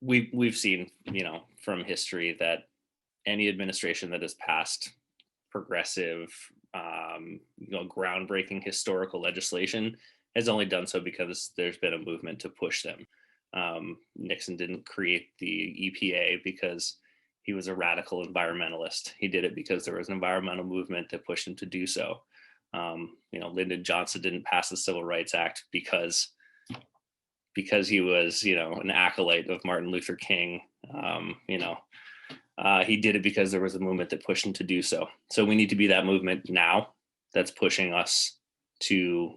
we've seen, from history that any administration that has passed progressive, groundbreaking historical legislation has only done so because there's been a movement to push them. Nixon didn't create the EPA because he was a radical environmentalist. He did it because there was an environmental movement that pushed him to do so. Lyndon Johnson didn't pass the Civil Rights Act because he was, an acolyte of Martin Luther King. He did it because there was a movement that pushed him to do so. So we need to be that movement now that's pushing us to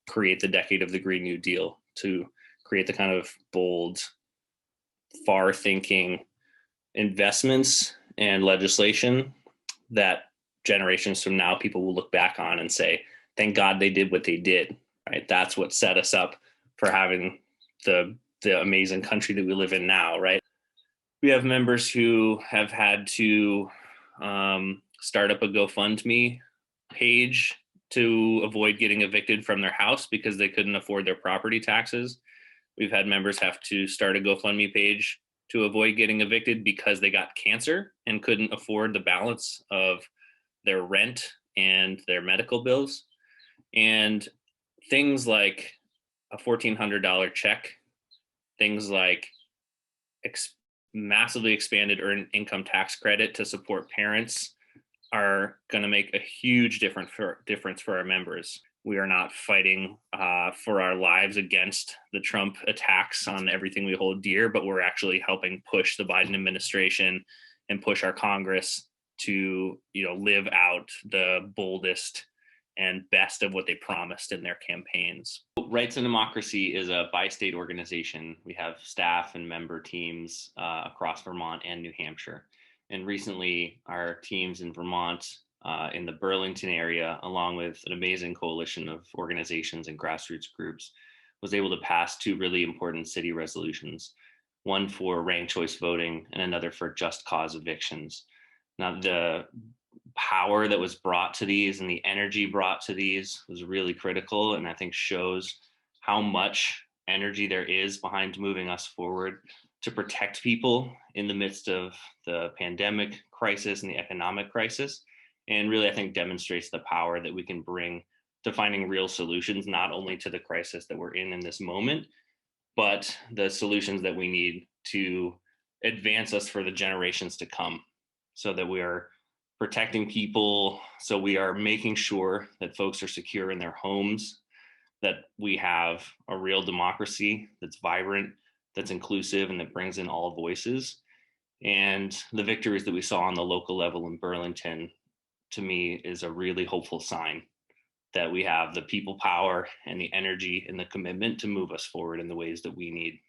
create the decade of the Green New Deal, to create the kind of bold, far-thinking investments and legislation that generations from now people will look back on and say, thank God they did what they did, right? That's what set us up for having the amazing country that we live in now, right? We have members who have had to start up a GoFundMe page to avoid getting evicted from their house because they couldn't afford their property taxes. We've had members have to start a GoFundMe page to avoid getting evicted because they got cancer and couldn't afford the balance of their rent and their medical bills. And things like a $1,400 check, things like massively expanded earned income tax credit to support parents are going to make a huge difference for our members. We are not fighting for our lives against the Trump attacks on everything we hold dear, but we're actually helping push the Biden administration and push our Congress to, live out the boldest and best of what they promised in their campaigns. Rights and Democracy is a bi-state organization. We have staff and member teams across Vermont and New Hampshire. And recently, our teams in Vermont, in the Burlington area, along with an amazing coalition of organizations and grassroots groups, was able to pass two really important city resolutions, one for ranked choice voting and another for just cause evictions. Now, the power that was brought to these and the energy brought to these was really critical, and I think shows how much energy there is behind moving us forward to protect people in the midst of the pandemic crisis and the economic crisis. And really, I think demonstrates the power that we can bring to finding real solutions, not only to the crisis that we're in this moment, but the solutions that we need to advance us for the generations to come, so that we are protecting people, so we are making sure that folks are secure in their homes, that we have a real democracy that's vibrant, that's inclusive, and that brings in all voices. And the victories that we saw on the local level in Burlington, to me, is a really hopeful sign that we have the people power and the energy and the commitment to move us forward in the ways that we need.